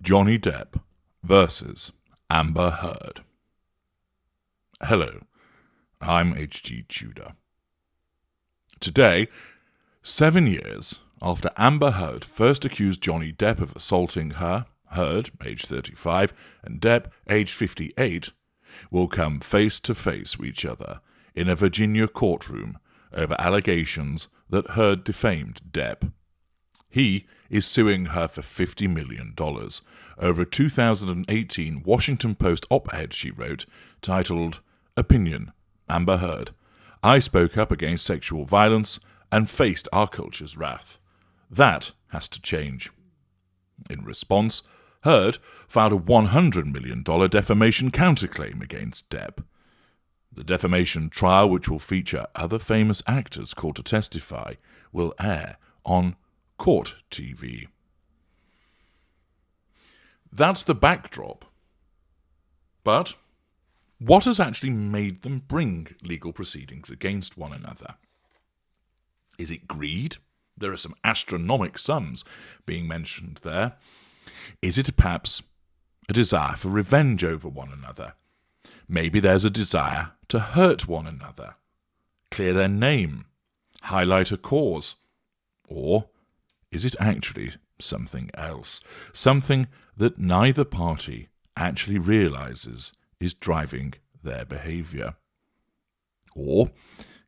Johnny Depp versus Amber Heard. Hello, I'm H.G. Tudor. Today, 7 years after Amber Heard first accused Johnny Depp of assaulting her, Heard, age 35, and Depp, age 58, will come face to face with each other in a Virginia courtroom over allegations that Heard defamed Depp. He is suing her for $50 million over a 2018 Washington Post op-ed she wrote titled, Opinion, Amber Heard. I spoke up against sexual violence and faced our culture's wrath. That has to change. In response, Heard filed a $100 million defamation counterclaim against Depp. The defamation trial, which will feature other famous actors called to testify, will air on Court TV. That's the backdrop. But what has actually made them bring legal proceedings against one another? Is it greed? There are some astronomical sums being mentioned there. Is it perhaps a desire for revenge over one another? Maybe there's a desire to hurt one another, clear their name, highlight a cause. Or is it actually something else? Something that neither party actually realizes is driving their behavior? Or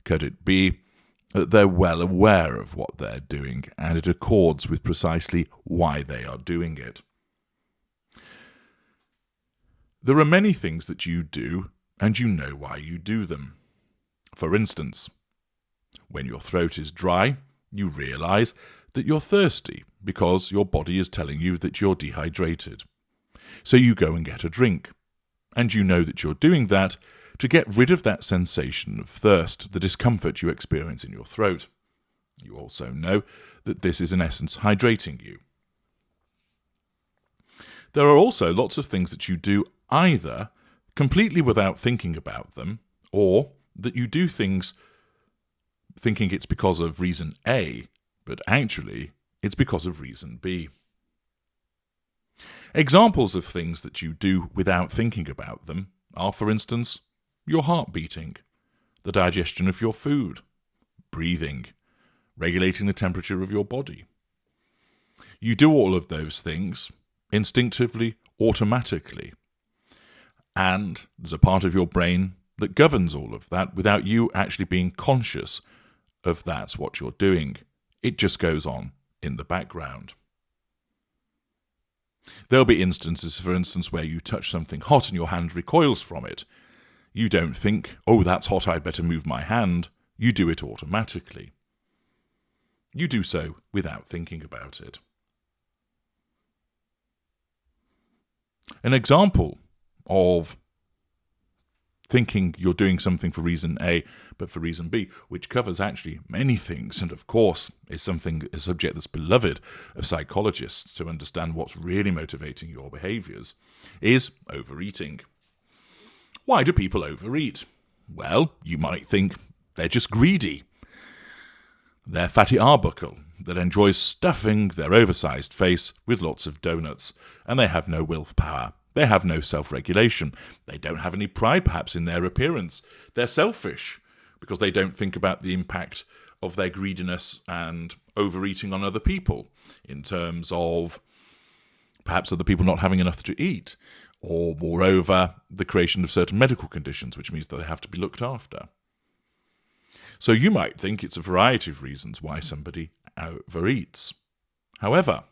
could it be that they're well aware of what they're doing and it accords with precisely why they are doing it? There are many things that you do and you know why you do them. For instance, when your throat is dry, you realize that you're thirsty because your body is telling you that you're dehydrated. So you go and get a drink, and you know that you're doing that to get rid of that sensation of thirst, the discomfort you experience in your throat. You also know that this is in essence hydrating you. There are also lots of things that you do either completely without thinking about them, or that you do things thinking it's because of reason A, but actually it's because of reason B. Examples of things that you do without thinking about them are, for instance, your heart beating, the digestion of your food, breathing, regulating the temperature of your body. You do all of those things instinctively, automatically, and there's a part of your brain that governs all of that without you actually being conscious of that's what you're doing. It just goes on in the background. There'll be instances, for instance, where you touch something hot and your hand recoils from it. You don't think, oh, that's hot, I'd better move my hand. You do it automatically. You do so without thinking about it. An example of thinking you're doing something for reason A, but for reason B, which covers actually many things, and of course is a subject that's beloved of psychologists to understand what's really motivating your behaviours, is overeating. Why do people overeat? Well, you might think they're just greedy. They're fatty arbuckle that enjoys stuffing their oversized face with lots of donuts, and they have no willpower. They have no self-regulation. They don't have any pride, perhaps, in their appearance. They're selfish because they don't think about the impact of their greediness and overeating on other people in terms of perhaps other people not having enough to eat, or moreover, the creation of certain medical conditions, which means that they have to be looked after. So you might think it's a variety of reasons why somebody overeats. However,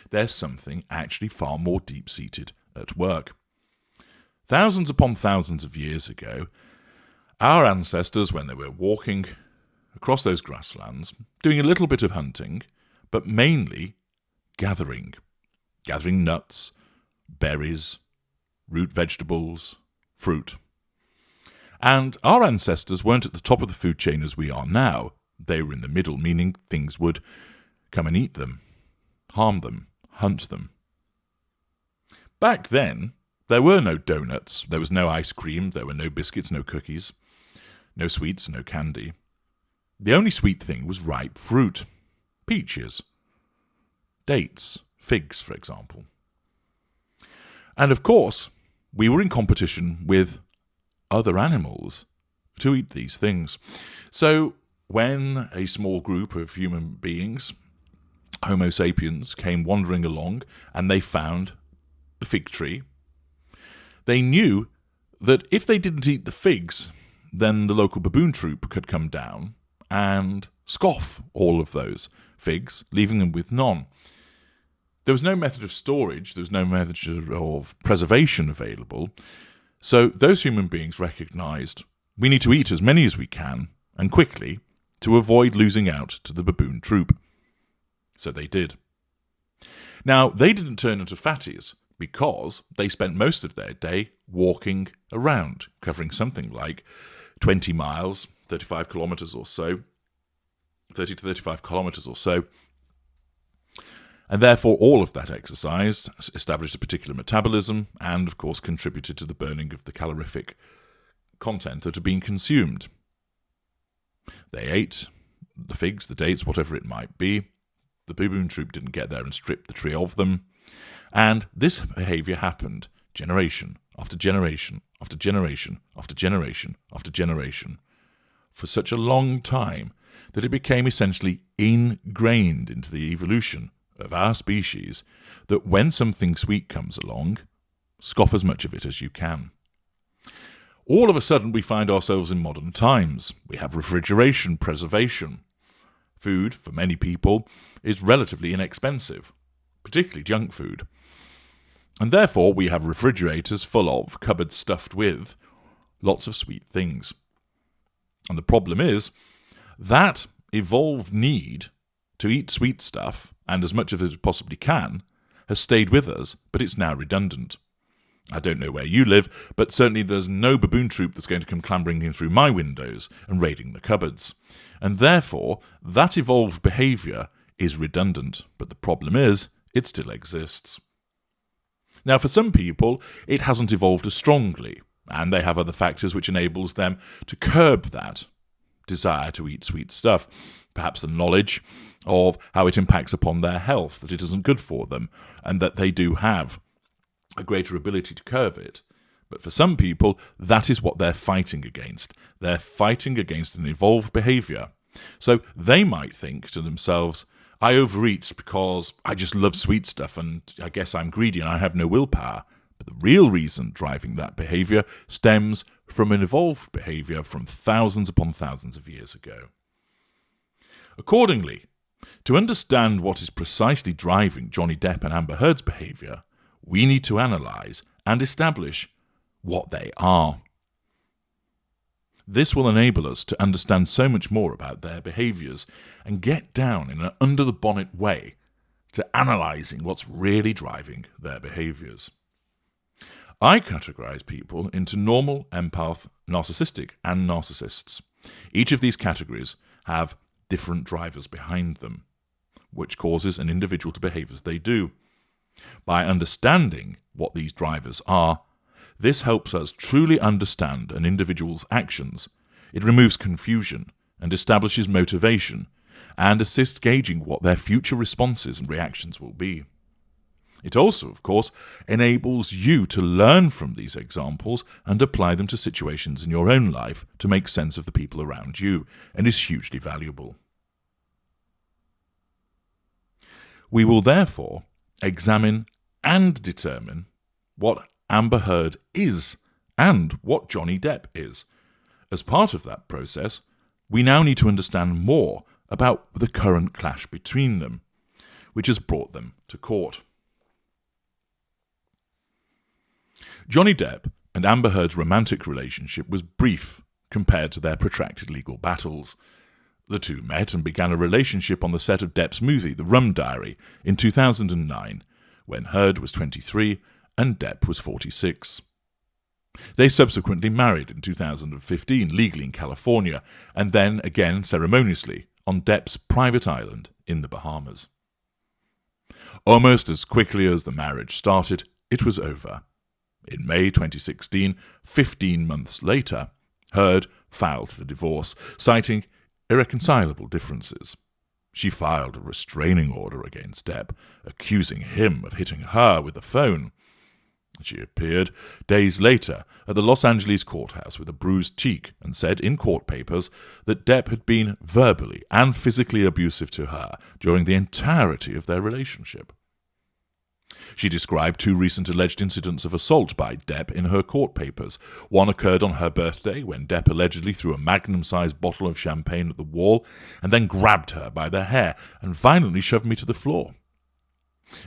there's something actually far more deep-seated at work. Thousands upon thousands of years ago, our ancestors, when they were walking across those grasslands, doing a little bit of hunting, but mainly gathering nuts, berries, root vegetables, fruit. And our ancestors weren't at the top of the food chain as we are now. They were in the middle, meaning things would come and eat them, harm them, hunt them. Back then, there were no donuts, there was no ice cream, there were no biscuits, no cookies, no sweets, no candy. The only sweet thing was ripe fruit, peaches, dates, figs, for example. And of course, we were in competition with other animals to eat these things. So when a small group of human beings, Homo sapiens, came wandering along and they found the fig tree, they knew that if they didn't eat the figs, then the local baboon troop could come down and scoff all of those figs, leaving them with none. There was no method of storage, there was no method of preservation available, so those human beings recognised we need to eat as many as we can, and quickly, to avoid losing out to the baboon troop. So they did. Now, they didn't turn into fatties because they spent most of their day walking around, covering something like 20 miles, 35 kilometres or so, 30 to 35 kilometres or so. And therefore, all of that exercise established a particular metabolism and, of course, contributed to the burning of the calorific content that had been consumed. They ate the figs, the dates, whatever it might be. The baboon troop didn't get there and strip the tree of them. And this behaviour happened generation after generation after generation after generation after generation for such a long time that it became essentially ingrained into the evolution of our species that when something sweet comes along, scoff as much of it as you can. All of a sudden we find ourselves in modern times. We have refrigeration, preservation. Food, for many people, is relatively inexpensive, particularly junk food. And therefore we have refrigerators full of, cupboards stuffed with, lots of sweet things. And the problem is, that evolved need to eat sweet stuff, and as much of it as possibly can, has stayed with us, but it's now redundant. I don't know where you live, but certainly there's no baboon troop that's going to come clambering in through my windows and raiding the cupboards. And therefore, that evolved behaviour is redundant, but the problem is, it still exists. Now, for some people, it hasn't evolved as strongly, and they have other factors which enables them to curb that desire to eat sweet stuff. Perhaps the knowledge of how it impacts upon their health, that it isn't good for them, and that they do have a greater ability to curb it. But for some people, that is what they're fighting against. They're fighting against an evolved behaviour. So they might think to themselves, I overeat because I just love sweet stuff and I guess I'm greedy and I have no willpower. But the real reason driving that behaviour stems from an evolved behaviour from thousands upon thousands of years ago. Accordingly, to understand what is precisely driving Johnny Depp and Amber Heard's behaviour, we need to analyse and establish what they are. This will enable us to understand so much more about their behaviours and get down in an under-the-bonnet way to analysing what's really driving their behaviours. I categorise people into normal, empath, narcissistic and narcissists. Each of these categories have different drivers behind them, which causes an individual to behave as they do. By understanding what these drivers are, this helps us truly understand an individual's actions. It removes confusion and establishes motivation and assists gauging what their future responses and reactions will be. It also, of course, enables you to learn from these examples and apply them to situations in your own life to make sense of the people around you, and is hugely valuable. We will therefore examine and determine what Amber Heard is and what Johnny Depp is. As part of that process, we now need to understand more about the current clash between them, which has brought them to court. Johnny Depp and Amber Heard's romantic relationship was brief compared to their protracted legal battles. The two met and began a relationship on the set of Depp's movie, The Rum Diary, in 2009, when Heard was 23 and Depp was 46. They subsequently married in 2015, legally in California, and then again ceremoniously on Depp's private island in the Bahamas. Almost as quickly as the marriage started, it was over. In May 2016, 15 months later, Heard filed for divorce, citing irreconcilable differences. She filed a restraining order against Depp, accusing him of hitting her with a phone. She appeared days later at the Los Angeles courthouse with a bruised cheek and said in court papers that Depp had been verbally and physically abusive to her during the entirety of their relationship. She described 2 recent alleged incidents of assault by Depp in her court papers. One occurred on her birthday, when Depp allegedly threw a magnum-sized bottle of champagne at the wall and then grabbed her by the hair and violently shoved me to the floor.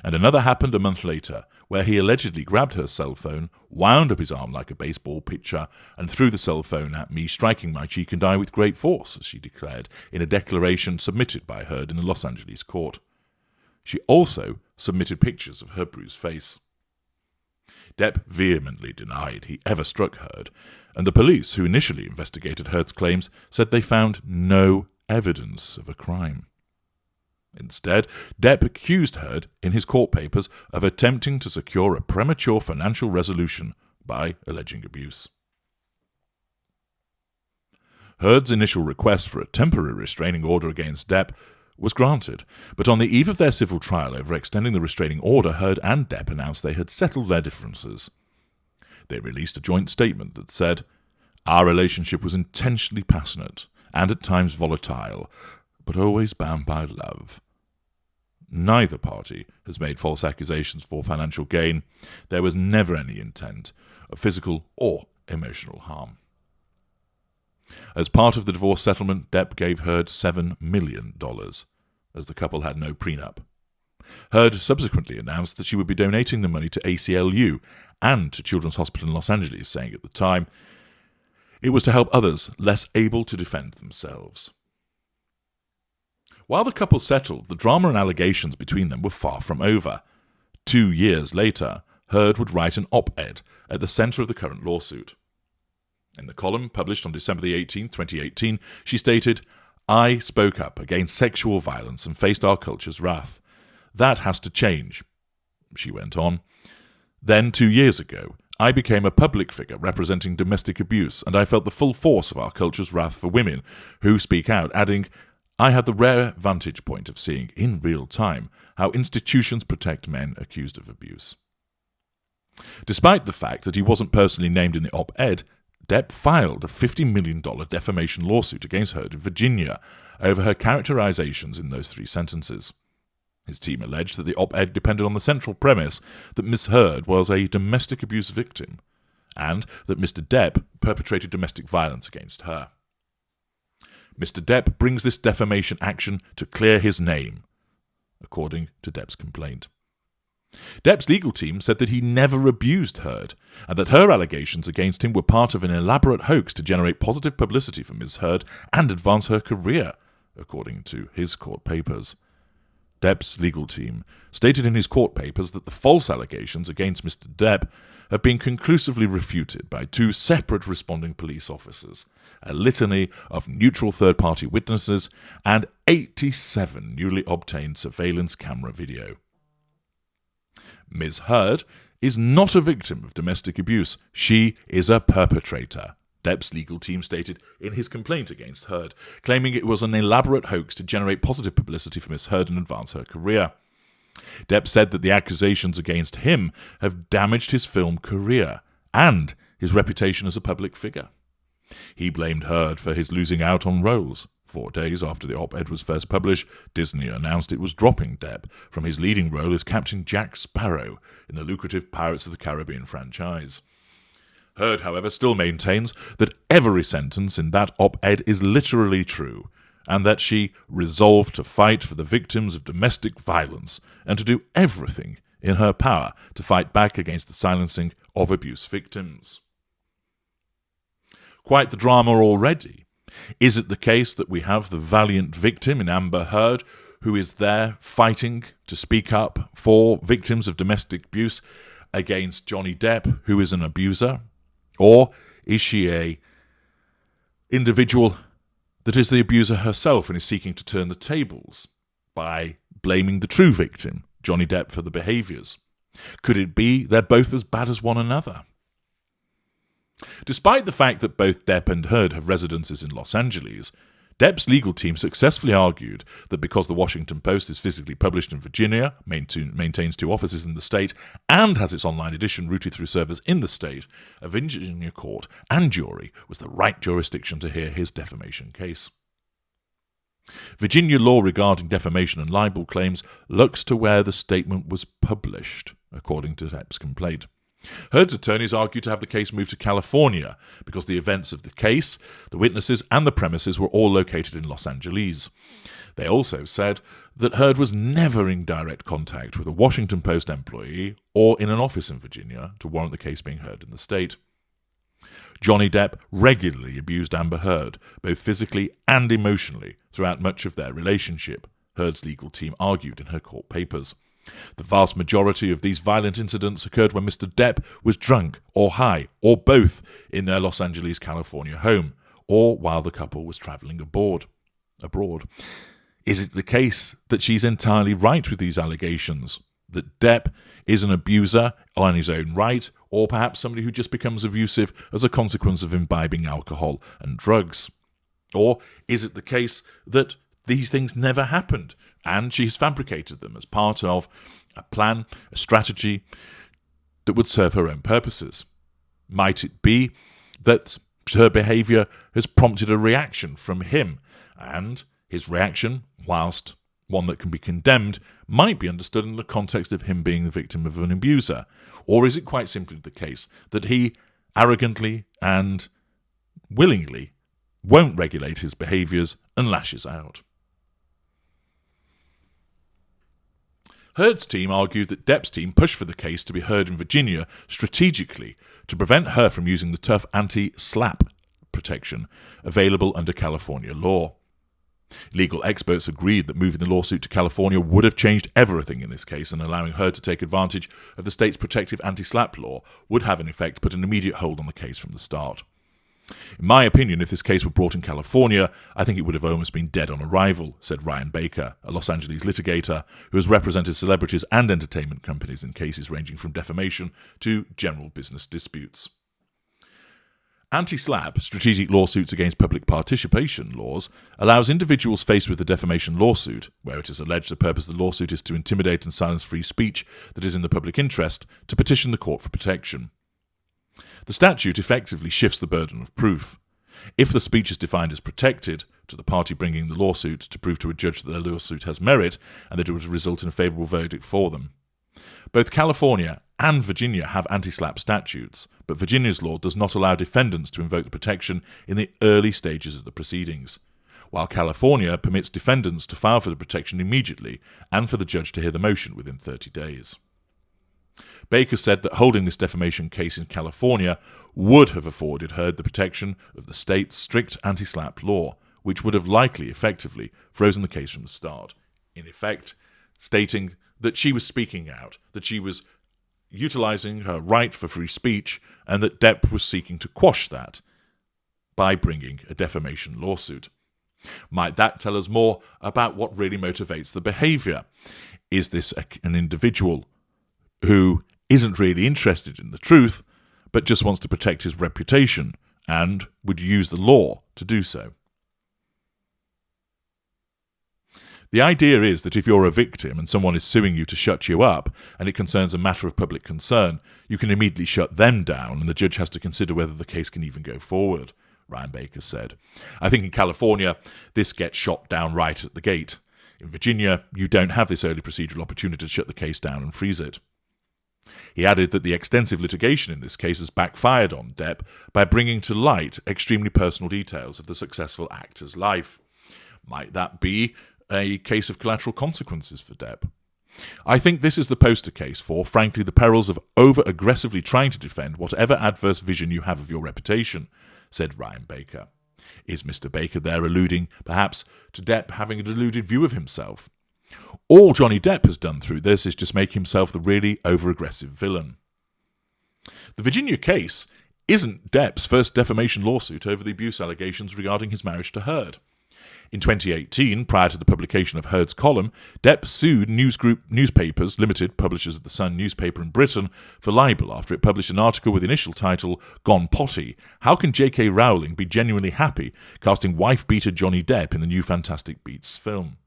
And another happened a month later, where he allegedly grabbed her cell phone, wound up his arm like a baseball pitcher, and threw the cell phone at me, striking my cheek and eye with great force, as she declared in a declaration submitted by Heard in the Los Angeles court. She also submitted pictures of her bruised face. Depp vehemently denied he ever struck Heard, and the police, who initially investigated Heard's claims, said they found no evidence of a crime. Instead, Depp accused Heard in his court papers of attempting to secure a premature financial resolution by alleging abuse. Heard's initial request for a temporary restraining order against Depp was granted, but on the eve of their civil trial over extending the restraining order, Heard and Depp announced they had settled their differences. They released a joint statement that said, "Our relationship was intentionally passionate and at times volatile, but always bound by love. Neither party has made false accusations for financial gain. There was never any intent of physical or emotional harm." As part of the divorce settlement, Depp gave Heard $7 million, as the couple had no prenup. Heard subsequently announced that she would be donating the money to ACLU and to Children's Hospital in Los Angeles, saying at the time it was to help others less able to defend themselves. While the couple settled, the drama and allegations between them were far from over. 2 years later, Heard would write an op-ed at the centre of the current lawsuit. In the column published on December 18, 2018, she stated, "I spoke up against sexual violence and faced our culture's wrath. That has to change," she went on. "Then, 2 years ago, I became a public figure representing domestic abuse, and I felt the full force of our culture's wrath for women who speak out," adding, "I had the rare vantage point of seeing, in real time, how institutions protect men accused of abuse." Despite the fact that he wasn't personally named in the op-ed, Depp filed a $50 million defamation lawsuit against Heard in Virginia over her characterizations in those 3 sentences. His team alleged that the op-ed depended on the central premise that Miss Heard was a domestic abuse victim, and that Mr. Depp perpetrated domestic violence against her. Mr. Depp brings this defamation action to clear his name, according to Depp's complaint. Depp's legal team said that he never abused Heard, and that her allegations against him were part of an elaborate hoax to generate positive publicity for Ms. Heard and advance her career, according to his court papers. Depp's legal team stated in his court papers that the false allegations against Mr. Depp have been conclusively refuted by 2 separate responding police officers, a litany of neutral third-party witnesses, and 87 newly obtained surveillance camera video. Ms. Heard is not a victim of domestic abuse. She is a perpetrator, Depp's legal team stated in his complaint against Heard, claiming it was an elaborate hoax to generate positive publicity for Ms. Heard and advance her career. Depp said that the accusations against him have damaged his film career and his reputation as a public figure. He blamed Heard for his losing out on roles. 4 days after the op-ed was first published, Disney announced it was dropping Depp from his leading role as Captain Jack Sparrow in the lucrative Pirates of the Caribbean franchise. Heard, however, still maintains that every sentence in that op-ed is literally true, and that she resolved to fight for the victims of domestic violence and to do everything in her power to fight back against the silencing of abuse victims. Quite the drama already. Is it the case that we have the valiant victim in Amber Heard, who is there fighting to speak up for victims of domestic abuse against Johnny Depp, who is an abuser? Or is she a individual that is the abuser herself and is seeking to turn the tables by blaming the true victim, Johnny Depp, for the behaviours? Could it be they're both as bad as one another? Despite the fact that both Depp and Heard have residences in Los Angeles, Depp's legal team successfully argued that because the Washington Post is physically published in Virginia, maintains 2 offices in the state, and has its online edition routed through servers in the state, a Virginia court and jury was the right jurisdiction to hear his defamation case. Virginia law regarding defamation and libel claims looks to where the statement was published, according to Depp's complaint. Heard's attorneys argued to have the case moved to California because the events of the case, the witnesses and the premises were all located in Los Angeles. They also said that Heard was never in direct contact with a Washington Post employee or in an office in Virginia to warrant the case being heard in the state. Johnny Depp regularly abused Amber Heard, both physically and emotionally, throughout much of their relationship, Heard's legal team argued in her court papers. The vast majority of these violent incidents occurred when Mr. Depp was drunk or high, or both, in their Los Angeles, California home, or while the couple was travelling abroad. Is it the case that she's entirely right with these allegations? That Depp is an abuser on his own right, or perhaps somebody who just becomes abusive as a consequence of imbibing alcohol and drugs? Or is it the case that these things never happened, and she's fabricated them as part of a plan, a strategy that would serve her own purposes? Might it be that her behaviour has prompted a reaction from him, and his reaction, whilst one that can be condemned, might be understood in the context of him being the victim of an abuser? Or is it quite simply the case that he arrogantly and willingly won't regulate his behaviours and lashes out? Heard's team argued that Depp's team pushed for the case to be heard in Virginia strategically to prevent her from using the tough anti-SLAPP protection available under California law. Legal experts agreed that moving the lawsuit to California would have changed everything in this case, and allowing her to take advantage of the state's protective anti-SLAPP law would have in effect put an immediate hold on the case from the start. In my opinion, if this case were brought in California, I think it would have almost been dead on arrival, said Ryan Baker, a Los Angeles litigator who has represented celebrities and entertainment companies in cases ranging from defamation to general business disputes. Anti-SLAPP, strategic lawsuits against public participation laws, allows individuals faced with a defamation lawsuit, where it is alleged the purpose of the lawsuit is to intimidate and silence free speech that is in the public interest, to petition the court for protection. The statute effectively shifts the burden of proof. If the speech is defined as protected, to the party bringing the lawsuit to prove to a judge that their lawsuit has merit and that it would result in a favourable verdict for them. Both California and Virginia have anti-SLAPP statutes, but Virginia's law does not allow defendants to invoke the protection in the early stages of the proceedings, while California permits defendants to file for the protection immediately and for the judge to hear the motion within 30 days. Baker said that holding this defamation case in California would have afforded Heard the protection of the state's strict anti-SLAPP law, which would have likely effectively frozen the case from the start, in effect stating that she was speaking out, that she was utilising her right for free speech, and that Depp was seeking to quash that by bringing a defamation lawsuit. Might that tell us more about what really motivates the behaviour? Is this an individual who isn't really interested in the truth, but just wants to protect his reputation and would use the law to do so? The idea is that if you're a victim and someone is suing you to shut you up, and it concerns a matter of public concern, you can immediately shut them down, and the judge has to consider whether the case can even go forward, Ryan Baker said. I think in California, this gets shot down right at the gate. In Virginia, you don't have this early procedural opportunity to shut the case down and freeze it. He added that the extensive litigation in this case has backfired on Depp by bringing to light extremely personal details of the successful actor's life. Might that be a case of collateral consequences for Depp? I think this is the poster case for, frankly, the perils of over-aggressively trying to defend whatever adverse vision you have of your reputation, said Ryan Baker. Is Mr. Baker there alluding, perhaps, to Depp having a deluded view of himself? All Johnny Depp has done through this is just make himself the really over-aggressive villain. The Virginia case isn't Depp's first defamation lawsuit over the abuse allegations regarding his marriage to Heard. In 2018, prior to the publication of Heard's column, Depp sued News Group Newspapers Limited, publishers of the Sun newspaper in Britain, for libel after it published an article with the initial title, Gone Potty, How Can J.K. Rowling Be Genuinely Happy Casting Wife-Beater Johnny Depp in the new Fantastic Beasts film?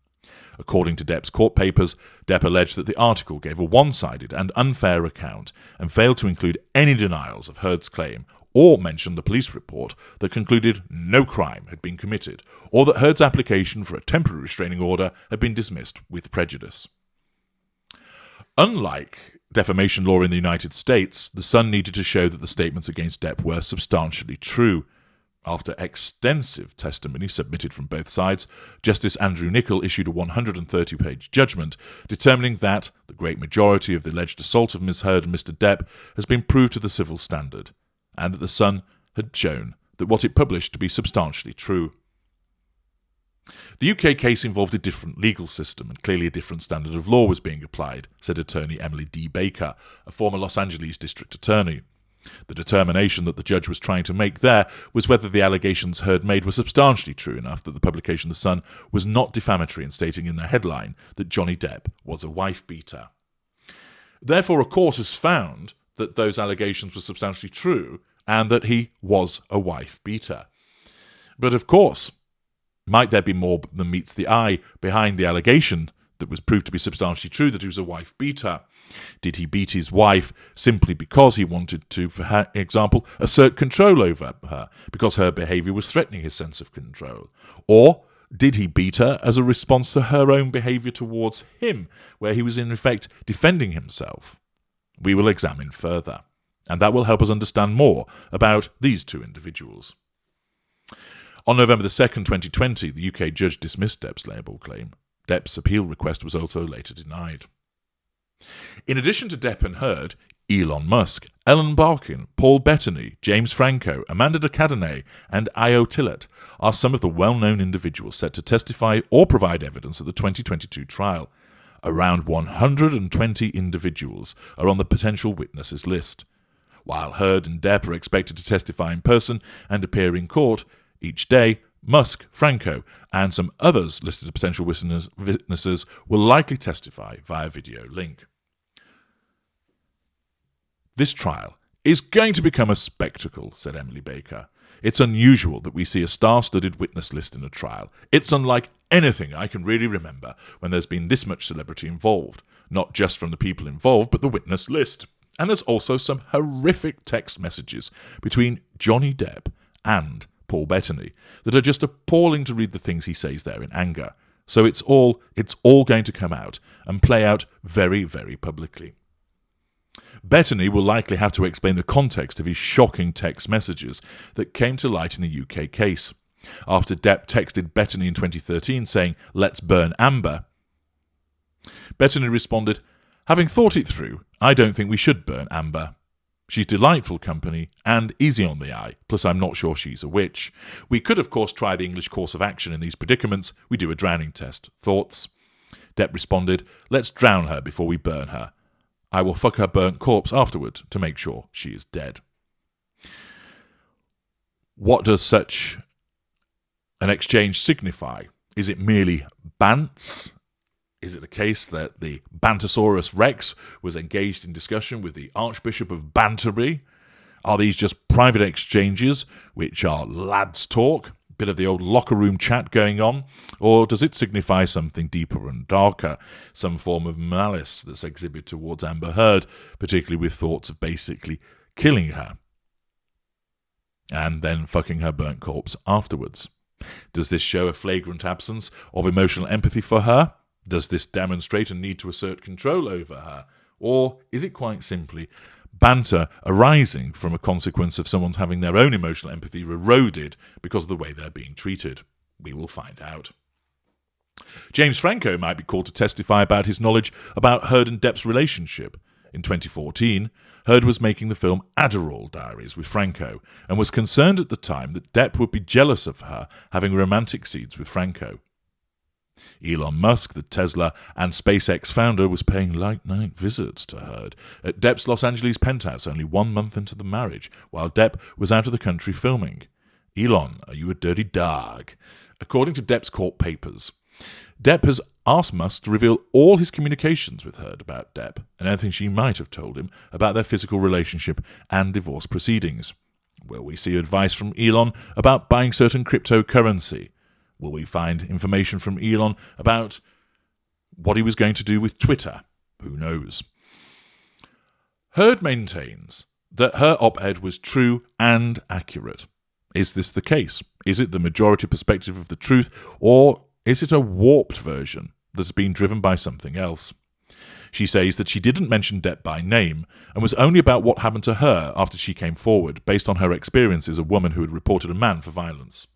According to Depp's court papers, Depp alleged that the article gave a one-sided and unfair account and failed to include any denials of Heard's claim or mention the police report that concluded no crime had been committed, or that Heard's application for a temporary restraining order had been dismissed with prejudice. Unlike defamation law in the United States, the Sun needed to show that the statements against Depp were substantially true. After extensive testimony submitted from both sides, Justice Andrew Nichol issued a 130-page judgment determining that the great majority of the alleged assault of Ms. Heard and Mr. Depp has been proved to the civil standard, and that the Sun had shown that what it published to be substantially true. The UK case involved a different legal system, and clearly a different standard of law was being applied, said attorney Emily D. Baker, a former Los Angeles district attorney. The determination that the judge was trying to make there was whether the allegations Heard made were substantially true enough that the publication The Sun was not defamatory in stating in their headline that Johnny Depp was a wife-beater. Therefore, a court has found that those allegations were substantially true and that he was a wife-beater. But of course, might there be more than meets the eye behind the allegation that was proved to be substantially true that he was a wife-beater? Did he beat his wife simply because he wanted to, for example, assert control over her, because her behaviour was threatening his sense of control? Or did he beat her as a response to her own behaviour towards him, where he was in effect defending himself? We will examine further, and that will help us understand more about these two individuals. On November the 2nd, 2020, the UK judge dismissed Depp's libel claim. Depp's appeal request was also later denied. In addition to Depp and Heard, Elon Musk, Ellen Barkin, Paul Bettany, James Franco, Amanda de Cadenet, and Io Tillett are some of the well-known individuals set to testify or provide evidence at the 2022 trial. Around 120 individuals are on the potential witnesses list. While Heard and Depp are expected to testify in person and appear in court each day, Musk, Franco, and some others listed as potential witnesses will likely testify via video link. This trial is going to become a spectacle, said Emily Baker. It's unusual that we see a star-studded witness list in a trial. It's unlike anything I can really remember when there's been this much celebrity involved, not just from the people involved, but the witness list. And there's also some horrific text messages between Johnny Depp and Paul Bettany that are just appalling to read the things he says there in anger. So it's all going to come out and play out very, very publicly. Bettany will likely have to explain the context of his shocking text messages that came to light in the UK case. After Depp texted Bettany in 2013 saying, "Let's burn Amber," Bettany responded, "Having thought it through, I don't think we should burn Amber. She's delightful company and easy on the eye, plus I'm not sure she's a witch. We could, of course, try the English course of action in these predicaments. We do a drowning test. Thoughts?" Depp responded, "Let's drown her before we burn her. I will fuck her burnt corpse afterward to make sure she is dead." What does such an exchange signify? Is it merely bants? Is it the case that the Bantosaurus Rex was engaged in discussion with the Archbishop of Banterbury? Are these just private exchanges, which are lads' talk, a bit of the old locker room chat going on? Or does it signify something deeper and darker, some form of malice that's exhibited towards Amber Heard, particularly with thoughts of basically killing her and then fucking her burnt corpse afterwards? Does this show a flagrant absence of emotional empathy for her? Does this demonstrate a need to assert control over her? Or is it quite simply banter arising from a consequence of someone's having their own emotional empathy eroded because of the way they're being treated? We will find out. James Franco might be called to testify about his knowledge about Heard and Depp's relationship. In 2014, Heard was making the film Adderall Diaries with Franco and was concerned at the time that Depp would be jealous of her having romantic scenes with Franco. Elon Musk, the Tesla and SpaceX founder, was paying late-night visits to Heard at Depp's Los Angeles penthouse only 1 month into the marriage, while Depp was out of the country filming. "Elon, are you a dirty dog?" According to Depp's court papers, Depp has asked Musk to reveal all his communications with Heard about Depp and anything she might have told him about their physical relationship and divorce proceedings. Will we see advice from Elon about buying certain cryptocurrency? Will we find information from Elon about what he was going to do with Twitter? Who knows? Heard maintains that her op-ed was true and accurate. Is this the case? Is it the majority perspective of the truth, or is it a warped version that's been driven by something else? She says that she didn't mention Depp by name and was only about what happened to her after she came forward, based on her experience as a woman who had reported a man for violence.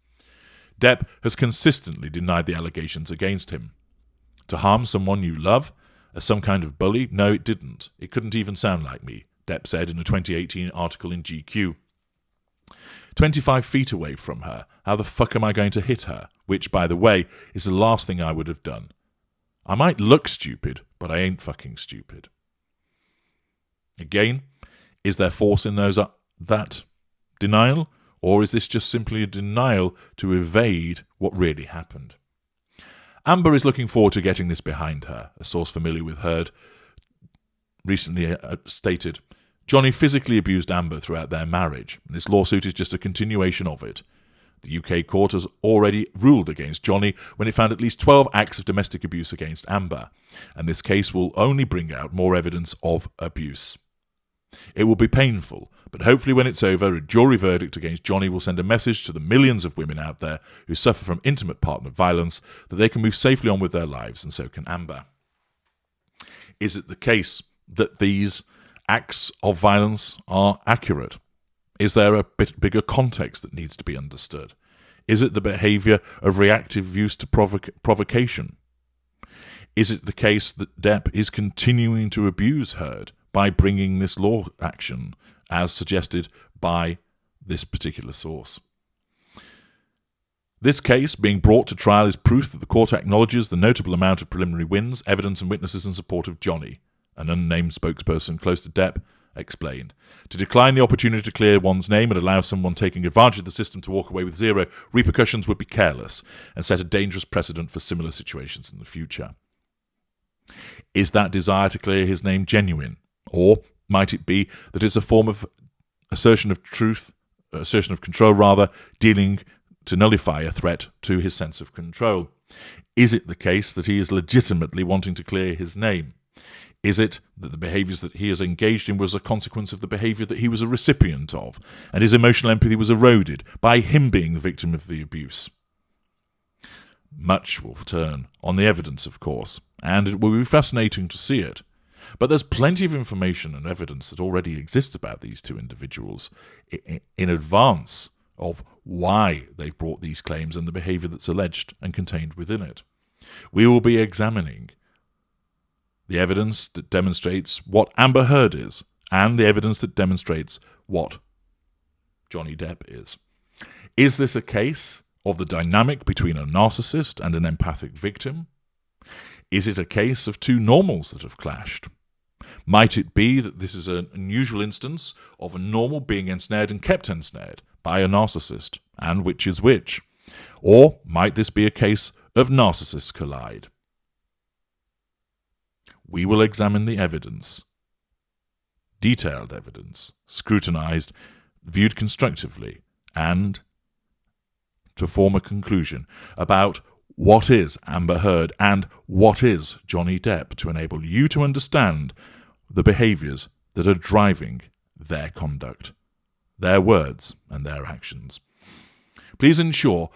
Depp has consistently denied the allegations against him. To harm someone you love? As some kind of bully? No, it didn't. It couldn't even sound like me, Depp said in a 2018 article in GQ. 25 feet away from her, how the fuck am I going to hit her? Which, by the way, is the last thing I would have done. I might look stupid, but I ain't fucking stupid. Again, is there force in that denial, or is this just simply a denial to evade what really happened? Amber is looking forward to getting this behind her. A source familiar with Heard recently stated, Johnny physically abused Amber throughout their marriage, and this lawsuit is just a continuation of it. The UK court has already ruled against Johnny when it found at least 12 acts of domestic abuse against Amber, and this case will only bring out more evidence of abuse. It will be painful, but hopefully when it's over, a jury verdict against Johnny will send a message to the millions of women out there who suffer from intimate partner violence that they can move safely on with their lives, and so can Amber. Is it the case that these acts of violence are accurate? Is there a bit bigger context that needs to be understood? Is it the behaviour of reactive use to provocation? Is it the case that Depp is continuing to abuse Heard by bringing this law action, as suggested by this particular source? This case being brought to trial is proof that the court acknowledges the notable amount of preliminary wins, evidence and witnesses in support of Johnny. An unnamed spokesperson close to Depp explained. To decline the opportunity to clear one's name and allow someone taking advantage of the system to walk away with zero repercussions would be careless and set a dangerous precedent for similar situations in the future. Is that desire to clear his name genuine? Or might it be that it's a form of assertion of control rather, dealing to nullify a threat to his sense of control? Is it the case that he is legitimately wanting to clear his name? Is it that the behaviours that he has engaged in was a consequence of the behaviour that he was a recipient of, and his emotional empathy was eroded by him being the victim of the abuse? Much will turn on the evidence, of course, and it will be fascinating to see it. But there's plenty of information and evidence that already exists about these two individuals in advance of why they've brought these claims and the behaviour that's alleged and contained within it. We will be examining the evidence that demonstrates what Amber Heard is, and the evidence that demonstrates what Johnny Depp is. Is this a case of the dynamic between a narcissist and an empathic victim? Is it a case of two normals that have clashed? Might it be that this is an unusual instance of a normal being ensnared and kept ensnared by a narcissist, and which is which? Or might this be a case of narcissists collide? We will examine the evidence, detailed evidence, scrutinised, viewed constructively, and to form a conclusion about what is Amber Heard and what is Johnny Depp, to enable you to understand the behaviours that are driving their conduct, their words and their actions. Please ensure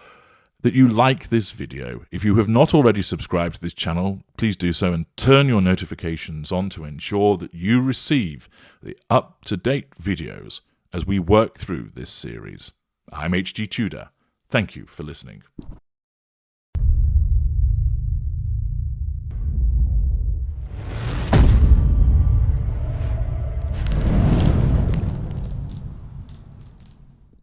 that you like this video. If you have not already subscribed to this channel, please do so and turn your notifications on to ensure that you receive the up-to-date videos as we work through this series. I'm HG Tudor. Thank you for listening.